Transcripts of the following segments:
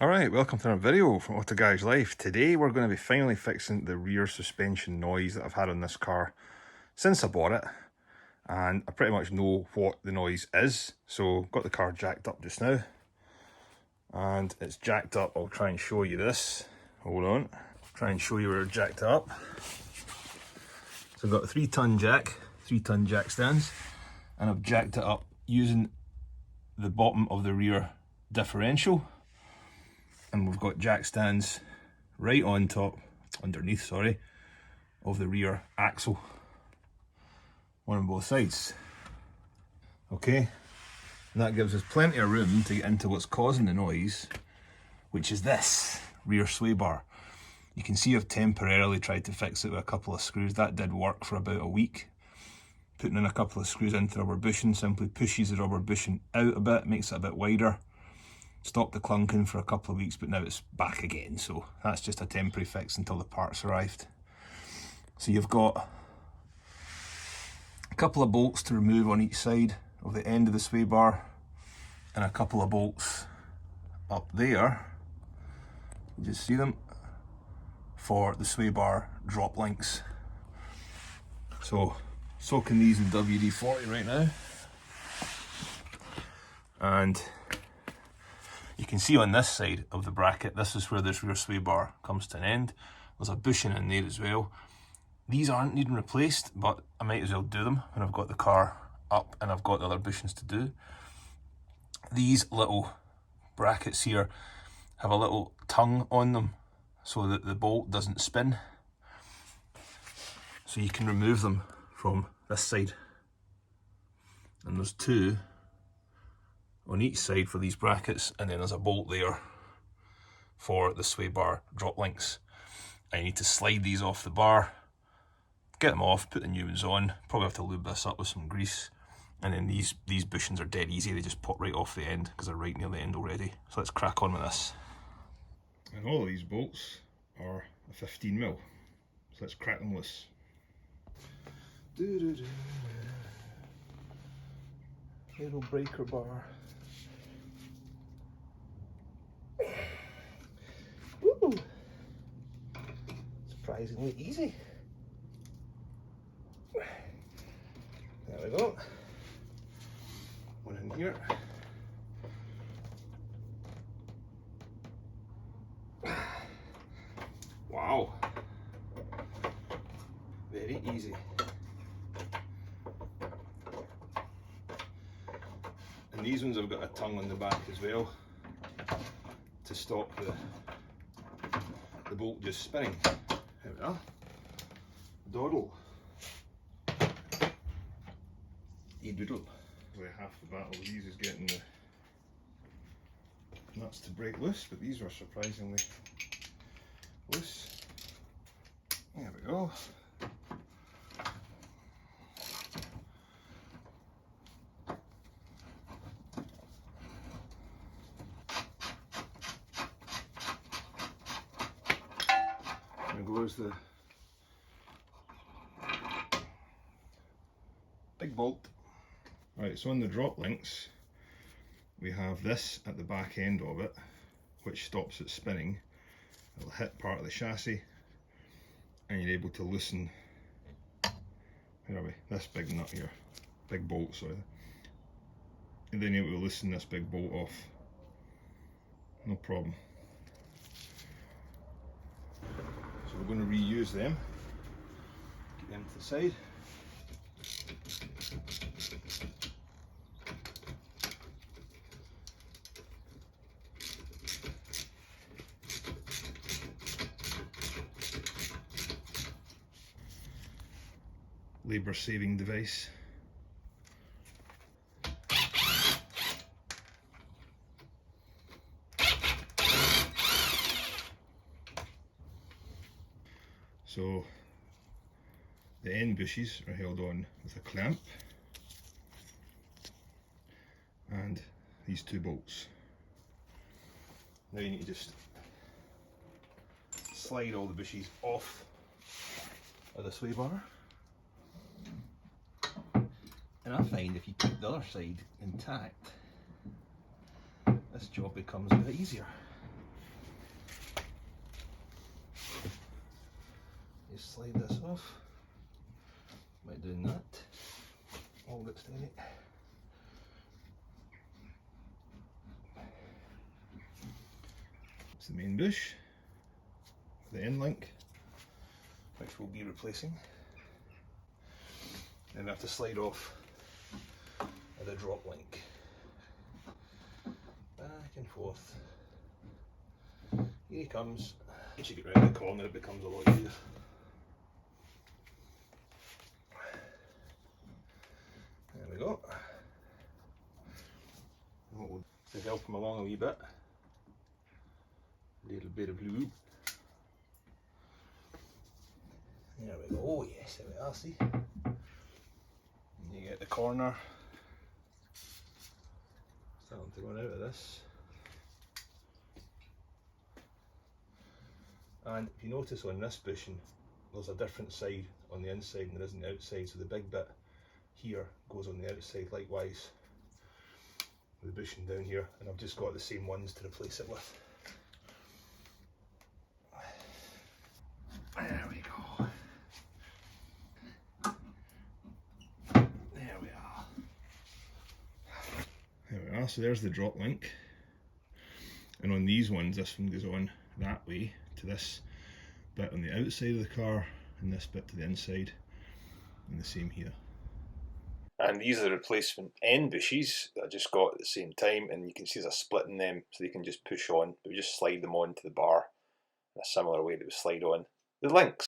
Alright, welcome to another video from Auto Garage Life. Today we're going to be finally fixing the rear suspension noise that I've had on this car since I bought it. And I pretty much know what the noise is. So got the car jacked up just now. And it's jacked up. I'll try and show you this. Hold on. Try and show you where it's jacked up. So I've got a 3-ton jack, 3-ton jack stands. And I've jacked it up using the bottom of the rear differential. And we've got jack stands right on top, underneath, sorry, of the rear axle. One on both sides. Okay, and that gives us plenty of room to get into what's causing the noise, which is this rear sway bar. You can see I've temporarily tried to fix it with a couple of screws. That did work for about a week. Putting in a couple of screws into the rubber bushing simply pushes the rubber bushing out a bit, makes it a bit wider. Stopped the clunking for a couple of weeks, but now it's back again, so that's just a temporary fix until the parts arrived. So you've got a couple of bolts to remove on each side of the end of the sway bar, and a couple of bolts up there, you just see them, for the sway bar drop links. So soaking these in WD-40 right now, and you can see on this side of the bracket, this is where this rear sway bar comes to an end. There's a bushing in there as well. These aren't needing replaced, but I might as well do them when I've got the car up and I've got the other bushings to do. These little brackets here have a little tongue on them so that the bolt doesn't spin. So you can remove them from this side. And there's two on each side for these brackets, and then there's a bolt there for the sway bar drop links. I need to slide these off the bar, get them off, put the new ones on. Probably have to lube this up with some grease, and then these bushings are dead easy. They just pop right off the end because they're right near the end already. So let's crack on with this. And all of these bolts are a 15mm, so let's crack them loose. Little breaker bar. Woo! Surprisingly easy. There we go. One in here. Wow. Very easy. And these ones have got a tongue on the back as well to stop the bolt just spinning. There we are. Doddle. You doodle. Half the battle of these is getting the nuts to break loose, but these were surprisingly loose. There we go. There goes the big bolt. Right, so on the drop links, we have this at the back end of it, which stops it spinning. It'll hit part of the chassis, and you're able to loosen, where are we? This big nut here, big bolt, sorry. And then you're able to loosen this big bolt off, no problem. So we're going to reuse them, get them to the side. Labour saving device. So the end bushes are held on with a clamp and these two bolts. Now you need to just slide all the bushes off of the sway bar. And I find if you keep the other side intact, this job becomes a bit easier. just slide this off by doing that. Hold it steady. It's the main bush, the end link, which we'll be replacing. Then we have to slide off the drop link. Back and forth. Here he comes. Once you get round the corner it becomes a lot easier. There we go. To help him along a wee bit, a little bit of lube. There we go. Oh yes, there we are, see? And you get the corner starting to run out of this. And if you notice on this bushing, there's a different side on the inside and there isn't the outside, so the big bit here goes on the outside likewise. The bushing down here, and I've just got the same ones to replace it with. There we go. There we are. There we are, so there's the drop link. And on these ones, this one goes on that way to this bit on the outside of the car, and this bit to the inside, and the same here. And these are the replacement end bushes that I just got at the same time, and you can see there's a split in them, so they can just push on. But we just slide them onto the bar in a similar way that we slide on the links.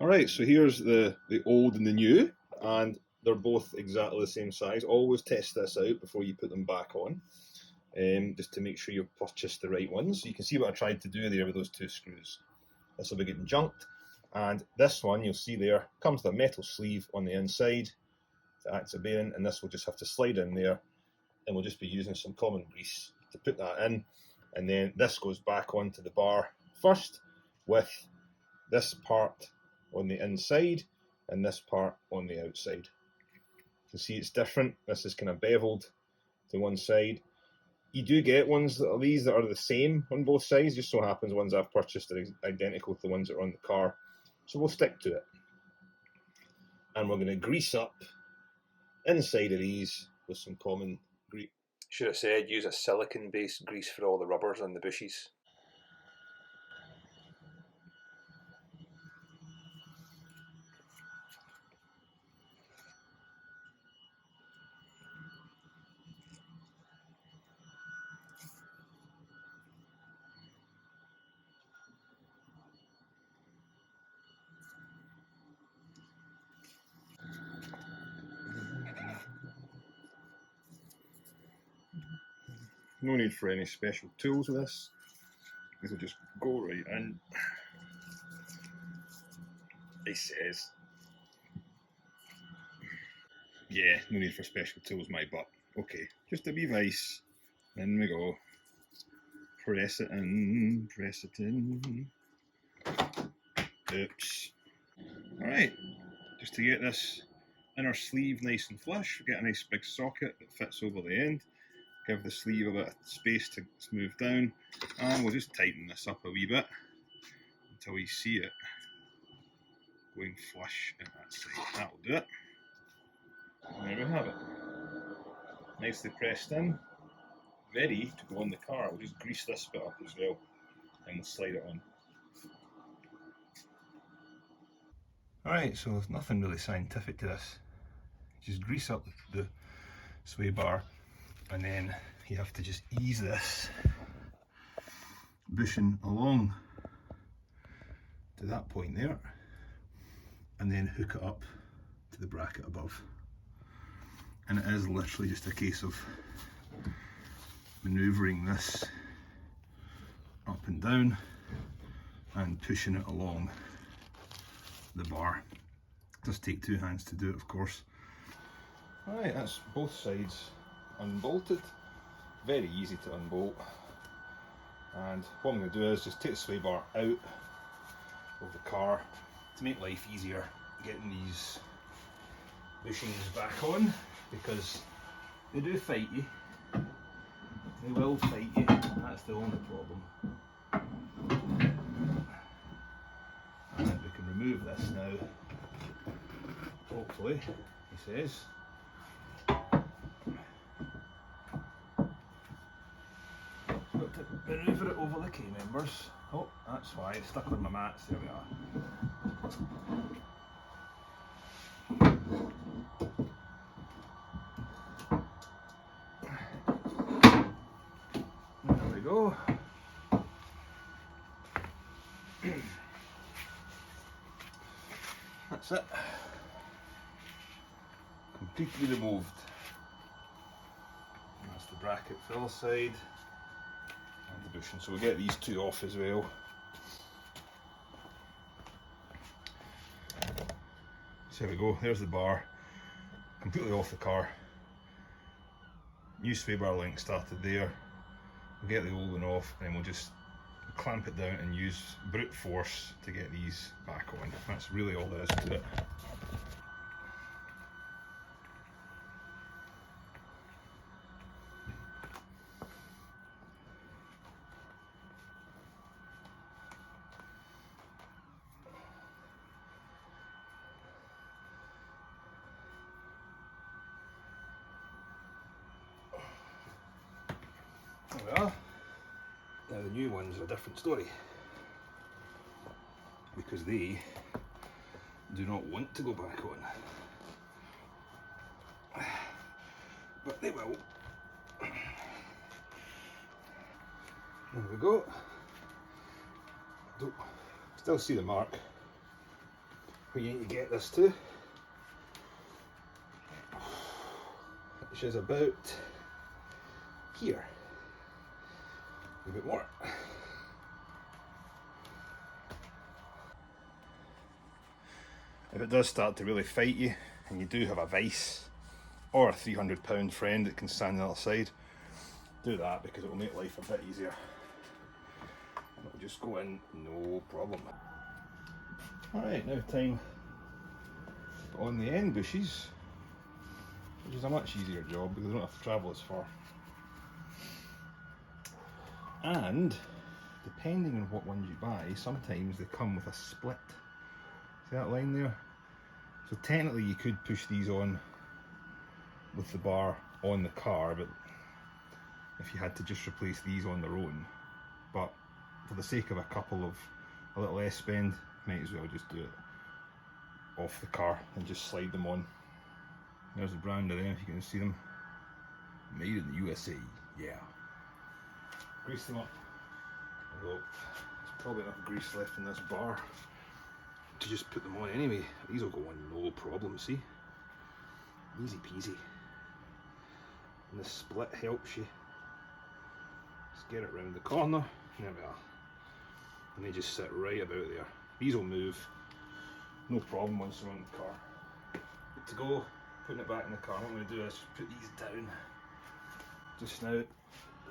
Alright, so here's the old and the new, and they're both exactly the same size. Always test this out before you put them back on, just to make sure you've purchased the right ones. So you can see what I tried to do there with those two screws. This will be getting junked, and this one you'll see there comes with a metal sleeve on the inside to act as a bearing, and this will just have to slide in there, and we'll just be using some common grease to put that in, and then this goes back onto the bar first with this part on the inside and this part on the outside. You can see it's different. This is kind of beveled to one side. You do get ones that are these that are the same on both sides. Just so happens ones I've purchased are identical to the ones that are on the car, so we'll stick to it. And we're going to grease up inside of these with some common grease. Should have said use a silicone based grease for all the rubbers on the bushes. No need for any special tools with this. These will just go right in. He says. Yeah, no need for special tools, my butt. Okay, just a wee vice. In we go. Press it in, press it in. Oops. Alright, just to get this inner sleeve nice and flush, we get a nice big socket that fits over the end. Give the sleeve a bit of space to smooth down, and we'll just tighten this up a wee bit until we see it going flush at that side. That'll do it. And there we have it. Nicely pressed in, ready to go on the car. We'll just grease this bit up as well, and we'll slide it on. Alright, so there's nothing really scientific to this. Just grease up the sway bar, and then you have to just ease this bushing along to that point there, and then hook it up to the bracket above. And it is literally just a case of manoeuvring this up and down and pushing it along the bar. It does take two hands to do it, of course. Alright, that's both sides unbolted. Very easy to unbolt. And what I'm going to do is just take the sway bar out of the car to make life easier getting these bushings back on, because they do fight you. They will fight you, that's the only problem. And we can remove this now. Hopefully, he says. Got to manoeuvre it over the K-members. Oh, that's why it's stuck on my mats. There we are. There we go. That's it. Completely removed. And that's the bracket for the other side. And the bushing. So we'll get these two off as well. So there we go, there's the bar. Completely off the car. New sway bar link started there. We'll get the old one off and then we'll just clamp it down and use brute force to get these back on. That's really all there is to it. There we are. Now the new ones are a different story because they do not want to go back on, but they will. There we go. Don't still see the mark where you need to get this to, which is about here. A bit more. If it does start to really fight you and you do have a vice or a 300-pound friend that can stand on the other side, do that because it will make life a bit easier. It'll just go in, no problem. Alright, now time on the end bushes, which is a much easier job because I don't have to travel as far. And depending on what ones you buy, sometimes they come with a split. See that line there? So technically you could push these on with the bar on the car, but if you had to just replace these on their own. But for the sake of a little less spend, might as well just do it off the car and just slide them on. There's the brand of them, if you can see them. Made in the USA, yeah. Grease them up. Although there's probably enough grease left in this bar to just put them on anyway. These will go on no problem, see? Easy peasy. And the split helps you. Just get it round the corner. There we are. And they just sit right about there. These will move, no problem once they're on the car. Good to go, putting it back in the car. What I'm going to do is just put these down just now.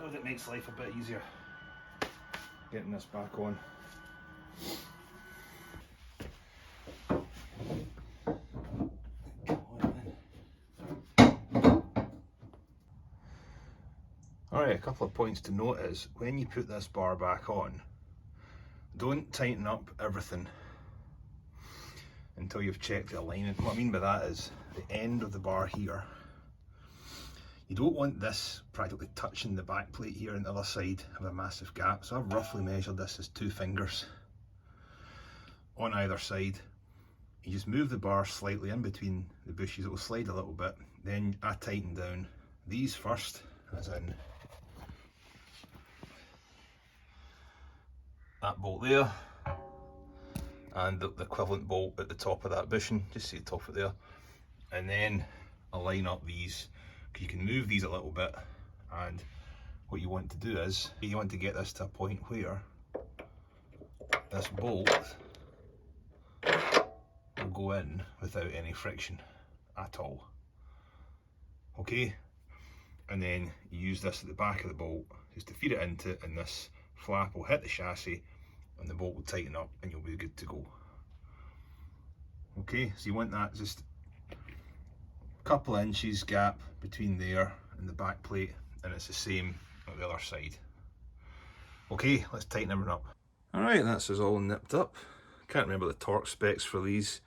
Oh, that makes life a bit easier. Getting this back on. Alright, a couple of points to note is when you put this bar back on, don't tighten up everything until you've checked the alignment. What I mean by that is the end of the bar here. You don't want this practically touching the back plate here on the other side of a massive gap. So I've roughly measured this as 2 fingers on either side. You just move the bar slightly in between the bushes, it will slide a little bit. Then I tighten down these first, as in that bolt there, and the equivalent bolt at the top of that bushing, just see the top of it there. And then I'll line up these. You can move these a little bit, and what you want to do is you want to get this to a point where this bolt will go in without any friction at all. Okay, and then you use this at the back of the bolt just to feed it into it, and this flap will hit the chassis and the bolt will tighten up and you'll be good to go. Okay, so you want that just couple of inches gap between there and the back plate, and it's the same on the other side. Okay, let's tighten everything up. Alright, that's us all nipped up. Can't remember the torque specs for these.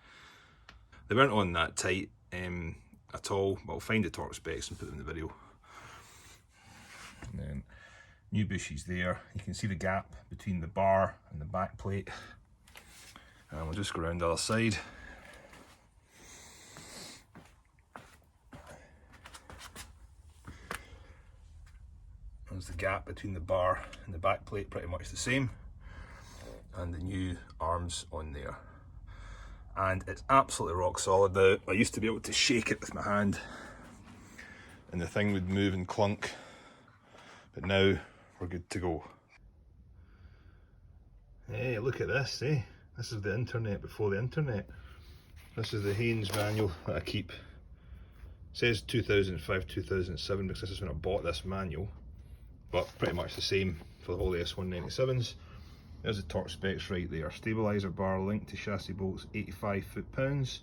They weren't on that tight at all, but I'll find the torque specs and put them in the video. And then new bushes there. You can see the gap between the bar and the back plate. And we'll just go around the other side. There's the gap between the bar and the back plate, pretty much the same. And the new arms on there. And it's absolutely rock solid now. I used to be able to shake it with my hand and the thing would move and clunk. But now we're good to go. Hey, look at this, eh? This is the internet before the internet. This is the Haynes manual that I keep. It says 2005, 2007 because this is when I bought this manual. But pretty much the same for all the S197s. There's the torque specs right there. Stabiliser bar linked to chassis bolts 85 foot-pounds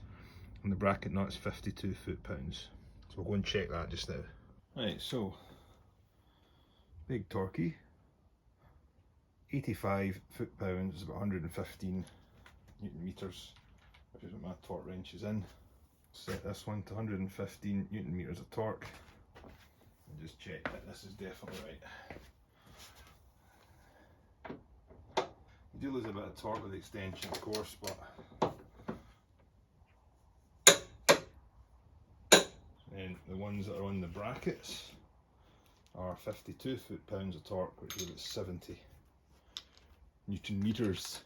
and the bracket nuts 52 foot-pounds. So we'll go and check that just now. Right, so big torquey, 85 foot-pounds is about 115 newton meters, which is what my torque wrench is in. Set this one to 115 newton meters of torque and just check that this is definitely right. You do lose a bit of torque with the extension, of course, but then the ones that are on the brackets are 52 foot-pounds of torque, which is about 70 newton meters.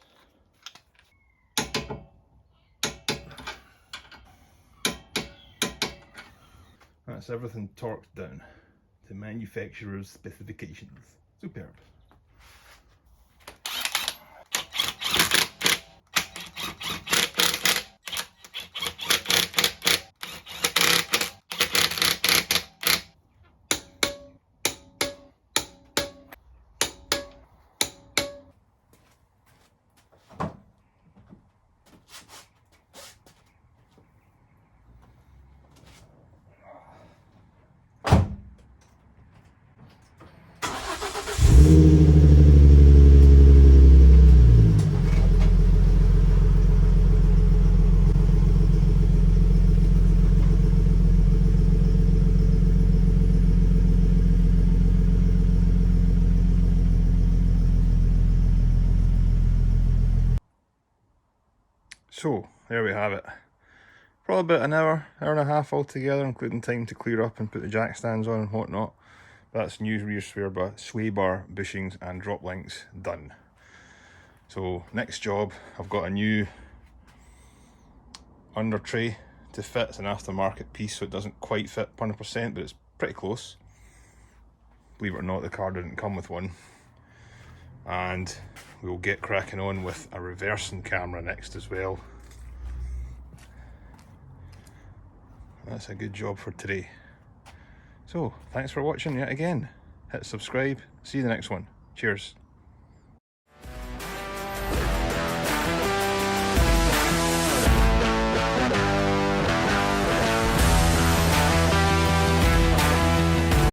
That's everything torqued down to manufacturer's specifications. Superb. So there we have it. Probably about an hour and a half altogether, including time to clear up and put the jack stands on and whatnot. That's new rear sway bar bushings and drop links done. So next job, I've got a new under tray to fit. It's an aftermarket piece, so it doesn't quite fit 100%, but it's pretty close. Believe it or not, the car didn't come with one. And we'll get cracking on with a reversing camera next as well. That's a good job for today. So thanks for watching yet again. Hit subscribe. See you in the next one. Cheers.